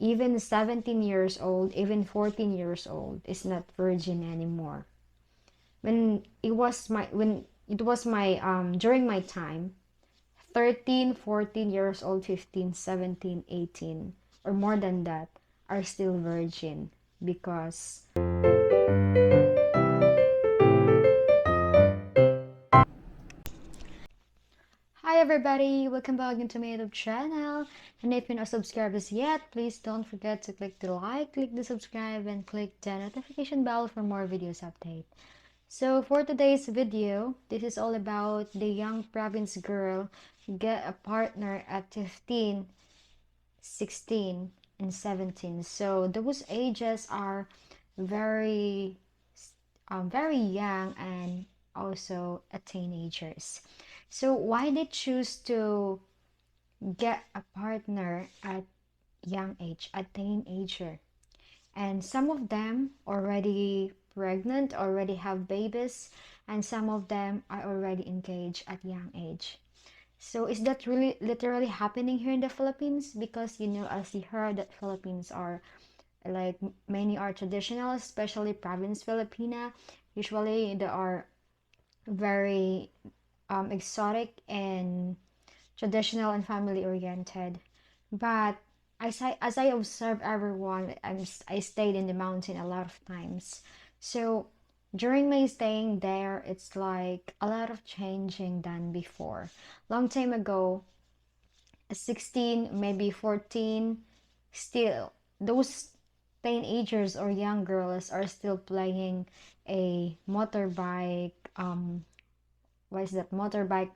even 17 years old, even 14 years old is not virgin anymore. When it was my during my time, 13, 14 years old, 15, 17, 18, or more than that are still virgin because hi everybody, welcome back into my YouTube channel. And if you're not subscribed as yet, please don't forget to click the like, click the subscribe, and click the notification bell for more videos update. So for today's video, this is all about the young province girl who get a partner at 15, 16, and 17. So those ages are very, very young and also a teenagers. So why they choose to get a partner at young age, a teenager? And some of them already pregnant, already have babies, and some of them are already engaged at young age. So is that really literally happening here in the Philippines? Because as you heard that Philippines are like many are traditional, especially province Filipina. Usually they are very exotic and traditional and family oriented. But as I observe everyone, I stayed in the mountain a lot of times. So during my staying there, it's like a lot of changing than before. Long time ago, 16, maybe 14, still those teenagers or young girls are still playing a motorbike, what is that, motorbike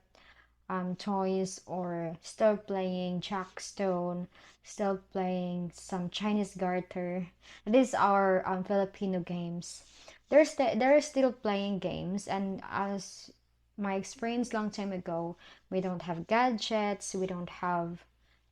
toys, or still playing jackstone, still playing some Chinese garter. These are Filipino games. They're still playing games, and as my experience long time ago, we don't have gadgets, we don't have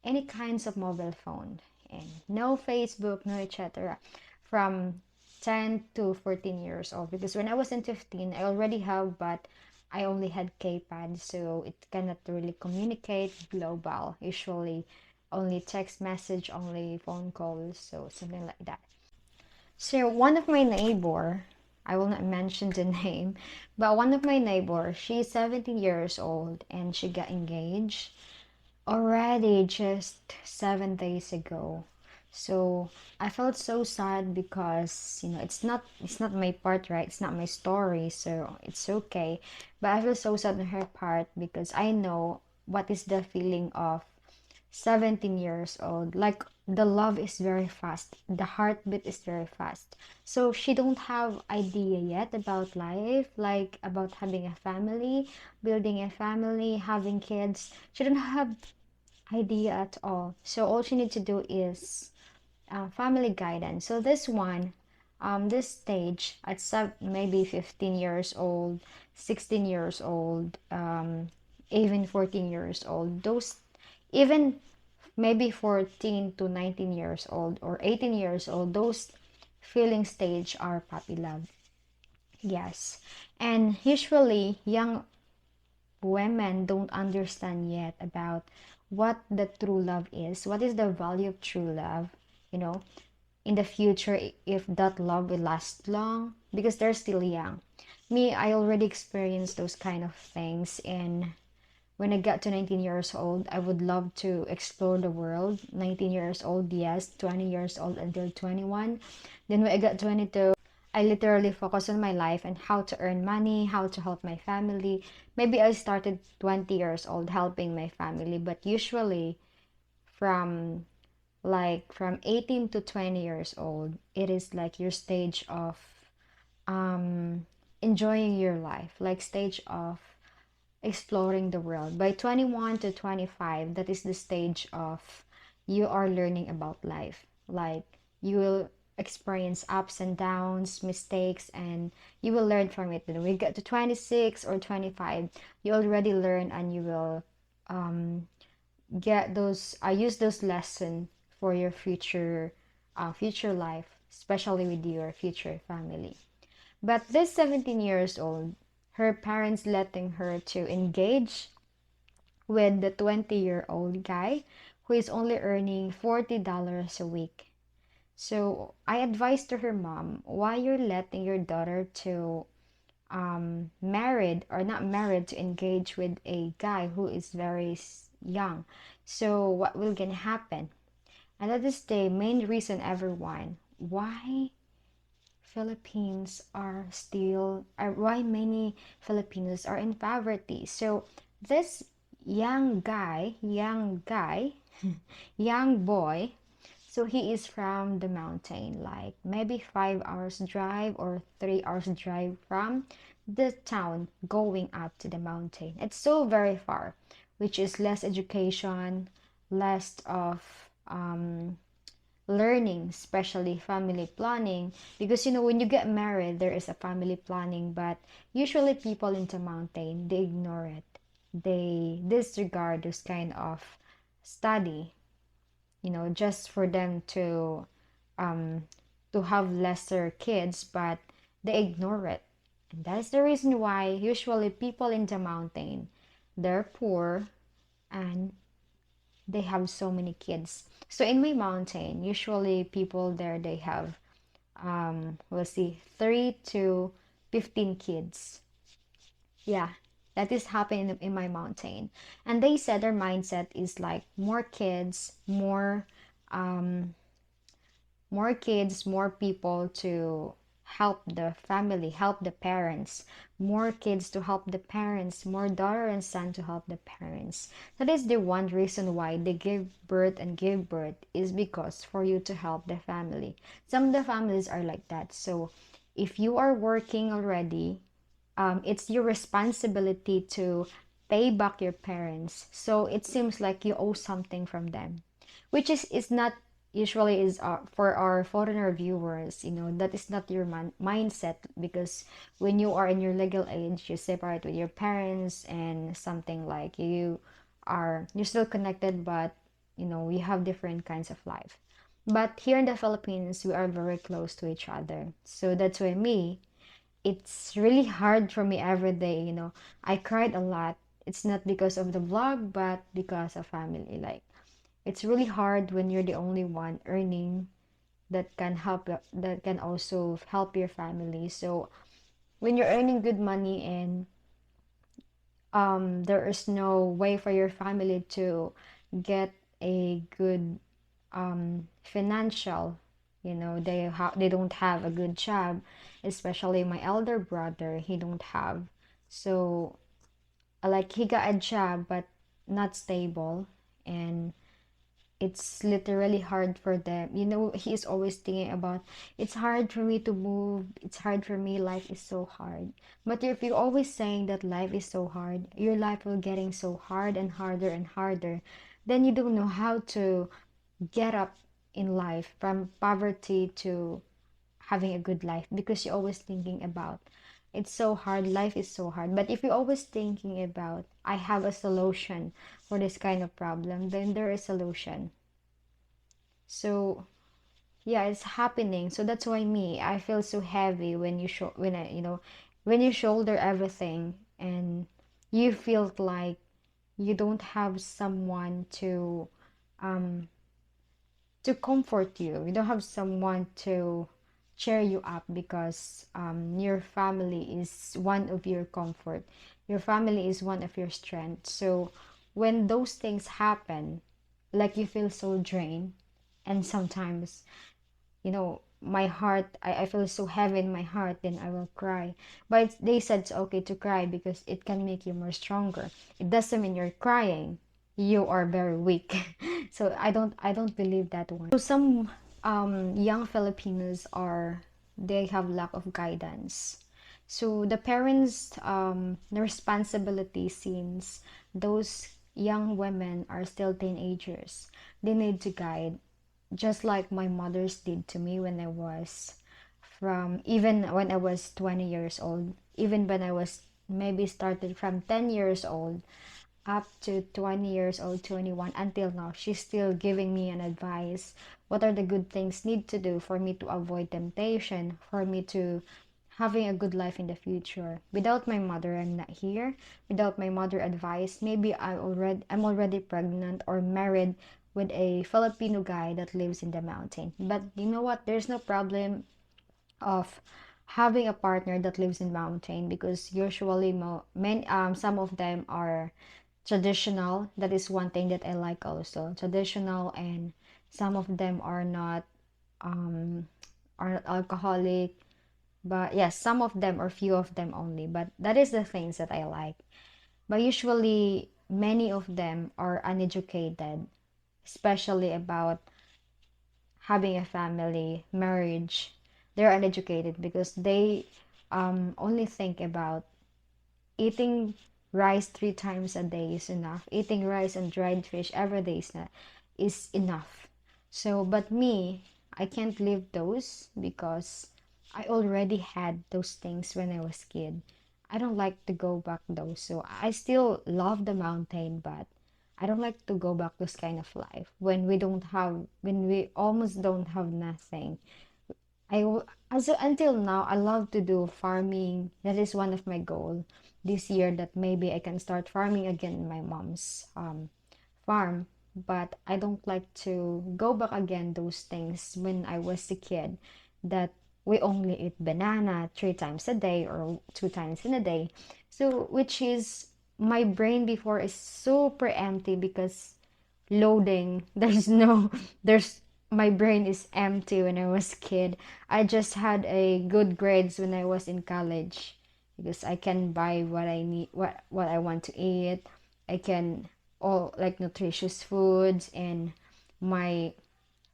any kinds of mobile phone, and no Facebook, no etc. From 10 to 14 years old, because when I was in 15 I already have, but I only had keypad, so it cannot really communicate global. Usually only text message, only phone calls, so something like that. So one of my neighbor, I will not mention the name, but one of my neighbor, she's 17 years old and she got engaged already just 7 days ago. So I felt so sad because it's not my part, right? It's not my story, so it's okay. But I feel so sad on her part because I know what is the feeling of 17 years old. Like the love is very fast, the heartbeat is very fast. So she don't have idea yet about life, like about having a family, building a family, having kids. She don't have idea at all. So all she need to do is family guidance. So this stage at maybe 15 years old, 16 years old, even 14 years old, those even maybe 14 to 19 years old or 18 years old, those feeling stage are puppy love. Yes. And usually young women don't understand yet about what the true love is, what is the value of true love, you know, in the future, if that love will last long, because they're still young. Me, I already experienced those kind of things, and when I got to 19 years old, I would love to explore the world. 19 years old, yes, 20 years old until 21. Then when I got 22, I literally focused on my life and how to earn money, how to help my family. Maybe I started 20 years old helping my family, but usually from from 18 to 20 years old, it is like your stage of um enjoying your life, like stage of exploring the world. By 21 to 25, that is the stage of you are learning about life. Like you will experience ups and downs, mistakes, and you will learn from it. When we get to 26 or 25, you already learn and you will um, get those, I use those lessons for your future life, especially with your future family. But this 17 years old, her parents letting her to engage with the 20-year-old guy who is only earning $40 a week. So I advised to her mom, why you're letting your daughter to married or not married to engage with a guy who is very young. So what will gonna happen? And that is the main reason, everyone, why Philippines are still, why many Filipinos are in poverty. So this young boy, so he is from the mountain, like maybe 5 hours drive or 3 hours drive from the town going up to the mountain. It's so very far, which is less education, less of learning, especially family planning. Because when you get married, there is a family planning, but usually people in the mountain, they ignore it. They disregard this kind of study, just for them um to have lesser kids, but they ignore it. And that's the reason why usually people in the mountain, they're poor and they have so many kids. So in my mountain, usually people there, they have we'll see 3 to 15 kids. Yeah, that is happening in my mountain. And they said their mindset is like more kids, um more kids, more people to help the family, help the parents, more kids to help the parents, more daughter and son to help the parents. That is the one reason why they give birth is because for you to help the family. Some of the families are like that. So if you are working already, it's your responsibility to pay back your parents. So it seems like you owe something from them, which is not usually is for our foreigner viewers. That is not your mindset, because when you are in your legal age, you separate with your parents and something like you're still connected, but we have different kinds of life. But here in the Philippines, we are very close to each other. So that's why it's really hard for me every day. I cried a lot. It's not because of the vlog, but because of family. Like, it's really hard when you're the only one earning that can also help your family. So when you're earning good money and there is no way for your family to get a good financial, they don't have a good job, especially my elder brother, he don't have. So like, he got a job but not stable, and it's literally hard for them. He's always thinking about, it's hard for me to move, it's hard for me, life is so hard. But if you're always saying that life is so hard, your life will getting so hard and harder and harder, then you don't know how to get up in life from poverty to having a good life, because you're always thinking about, it's so hard, life is so hard. But if you're always thinking about, I have a solution for this kind of problem, then there is solution. So yeah, it's happening. So that's why I feel so heavy when when you shoulder everything, and you feel like you don't have someone um to comfort you. You don't have someone to cheer you up, because your family is one of your comfort. Your family is one of your strength. So when those things happen, like, you feel so drained, and sometimes, my heart, I feel so heavy in my heart, then I will cry. But they said it's okay to cry because it can make you more stronger. It doesn't mean you're crying, you are very weak. So I don't believe that one. So some young Filipinos they have lack of guidance. So the parents, the responsibility, since those young women are still teenagers, they need to guide, just like my mother's did to me when I was even when I was 20 years old, even when I was maybe started from 10 years old up to 20 years old, 21, until now. She's still giving me an advice. What are the good things need to do for me to avoid temptation, for me to having a good life in the future. Without my mother, I'm not here. Without my mother advice, maybe I'm already pregnant or married with a Filipino guy that lives in the mountain. But you know what? There's no problem of having a partner that lives in mountain, because usually some of them are traditional. That is one thing that I like also. Traditional, and some of them um are not alcoholic. But yes, some of them or few of them only. But that is the things that I like. But usually many of them are uneducated, especially about having a family, marriage. They're uneducated because they only think about eating rice 3 times a day is enough. Eating rice and dried fish every day is enough. So, but me, I can't live those because I already had those things when I was kid. I don't like to go back those. So I still love the mountain, but I don't like to go back this kind of life when we almost don't have nothing. Until now, I love to do farming. That is one of my goal this year, that maybe I can start farming again in my mom's farm. But I don't like to go back again those things when I was a kid, that we only eat banana 3 times a day or 2 times in a day. So which is, my brain before is super empty because loading. There's my brain is empty when I was kid. I just had a good grades when I was in college because I can buy what I need, what I want to eat. I can all like nutritious foods, and my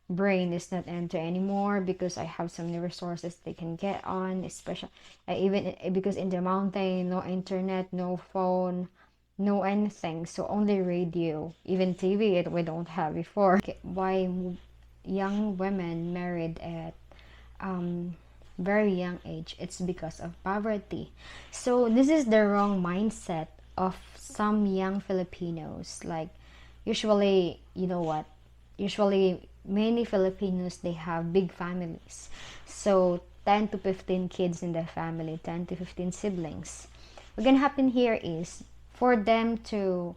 brain is not empty anymore because I have so many resources they can get on, especially even because in the mountain, no internet, no phone, no anything, so only radio, even TV we don't have before. Why young women married at um, very young age? It's because of poverty. So this is the wrong mindset of some young Filipinos. Like, usually, you know what? Usually, many Filipinos, they have big families. So 10 to 15 kids in their family, 10 to 15 siblings. What can happen here is for them to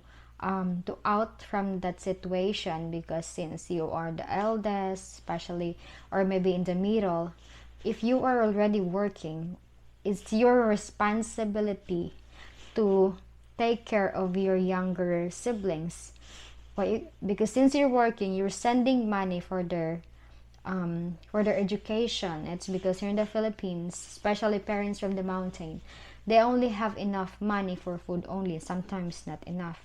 out from that situation, because since you are the eldest, especially, or maybe in the middle, if you are already working, it's your responsibility to take care of your younger siblings. Why? Because since you're working, you're sending money for their education. It's because here in the Philippines, especially parents from the mountain, they only have enough money for food only, sometimes not enough.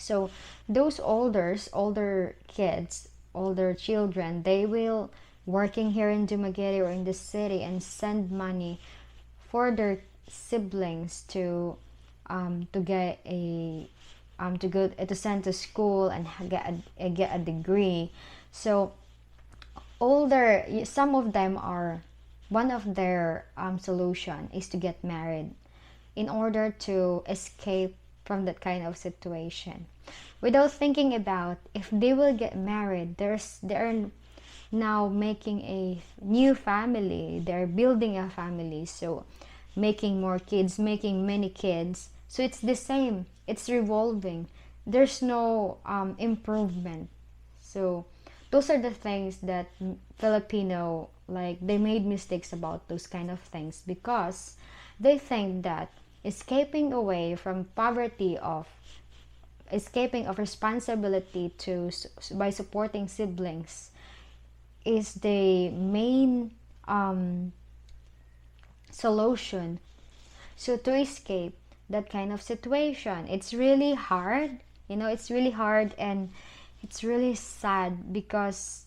So those older kids, older children, they will working here in Dumaguete or in the city and send money for their siblings to get a to go to send to school and get a degree. So older, some of them are, one of their solution is to get married in order to escape from that kind of situation, without thinking about if they will get married, they're now making a new family, they're building a family, so making more kids, making many kids, so it's the same, it's revolving, there's no improvement. So those are the things that Filipino, like, they made mistakes about those kind of things, because they think that escaping away from poverty, of escaping of responsibility to by supporting siblings, is the main solution. So to escape that kind of situation, it's really hard, it's really hard, and it's really sad because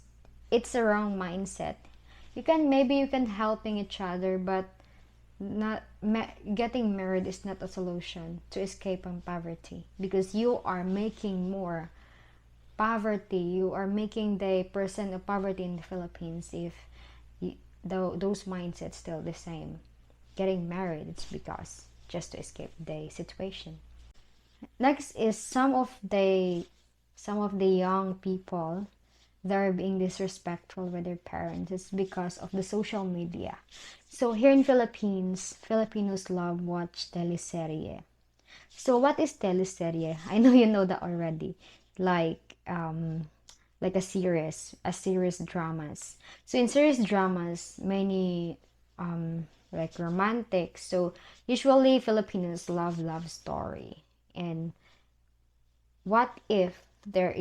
it's a wrong mindset. Maybe you can helping each other, but not getting married is not a solution to escape from poverty, because you are making more poverty, you are making the percent of poverty in the Philippines if those mindsets still the same. Getting married, it's because just to escape the situation. Next is some of the young people, they're being disrespectful with their parents. It's because of the social media. So here in Philippines, Filipinos love watch teleserye. So what is teleserye? I know you know that already. Like like a series dramas. So in series dramas, many like romantic. So usually Filipinos love story. And what if there,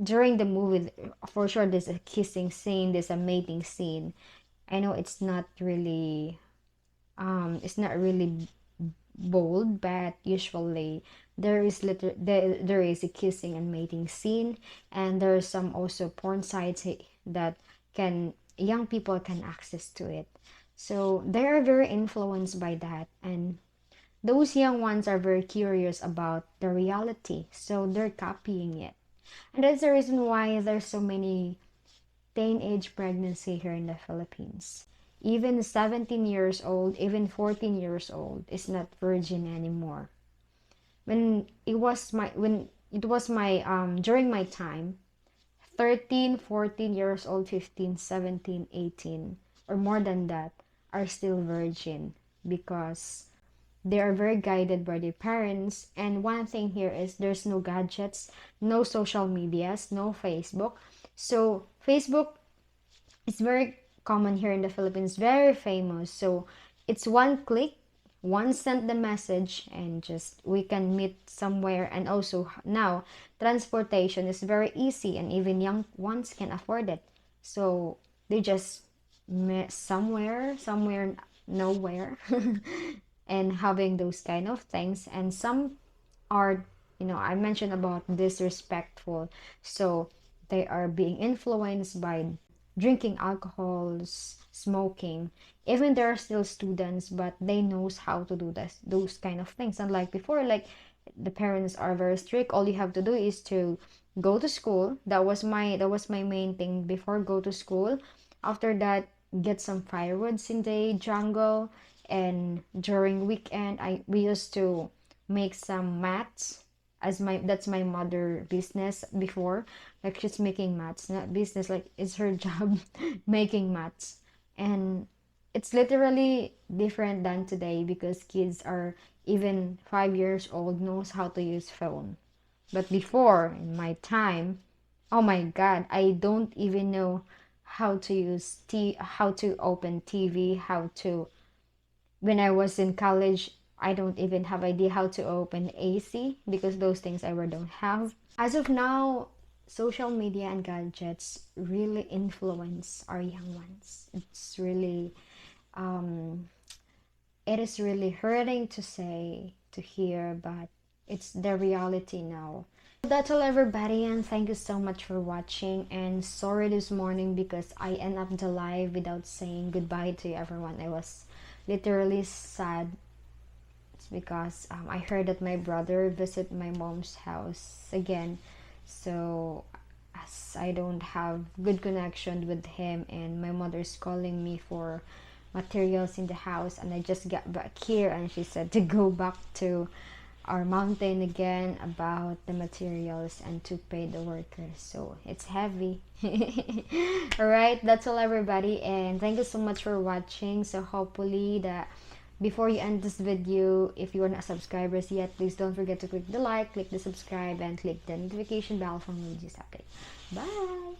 during the movie, for sure there's a kissing scene, there's a mating scene. I know it's not really bold, but usually there is a kissing and mating scene, and there are some also porn sites that can young people can access to it. So they are very influenced by that, and those young ones are very curious about the reality, so they're copying it. And that's the reason why there's so many teenage pregnancy here in the Philippines. Even 17 years old, even 14 years old is not virgin anymore. When it was my during my time, 13, 14 years old, 15, 17, 18, or more than that are still virgin because they are very guided by their parents. And one thing here is there's no gadgets, no social medias, no Facebook. So Facebook is very common here in the Philippines, very famous. So it's one click, one send the message, and just we can meet somewhere. And also now transportation is very easy, and even young ones can afford it. So they just met somewhere nowhere, and having those kind of things. And some are, I mentioned about disrespectful. So they are being influenced by drinking alcohols, smoking. Even they are still students, but they knows how to do those kind of things. Unlike before, like the parents are very strict. All you have to do is to go to school. That was my main thing before. Go to school. After that, get some firewoods in the jungle. And during weekend, we used to make some mats, as my that's my mother business before. Like she's making mats, not business, like it's her job making mats. And it's literally different than today because kids are even 5 years old knows how to use phone. But before, in my time, oh my god, I don't even know how to how to open TV, how to, when I was in college, I don't even have idea how to open AC because those things I really don't have. As of now, social media and gadgets really influence our young ones. Um, it is really hurting to say, to hear, but it's the reality now. That's all everybody, and thank you so much for watching. And sorry this morning because I end up the live without saying goodbye to everyone. I was literally sad. It's because I heard that my brother visit my mom's house again. So as I don't have good connection with him, and my mother's calling me for materials in the house, and I just got back here and she said to go back to our mountain again about the materials and to pay the workers. So it's heavy. All right, that's all everybody, and thank you so much for watching. So hopefully that before you end this video, if you are not subscribers yet, please don't forget to click the like, click the subscribe, and click the notification bell for more videos update. Bye.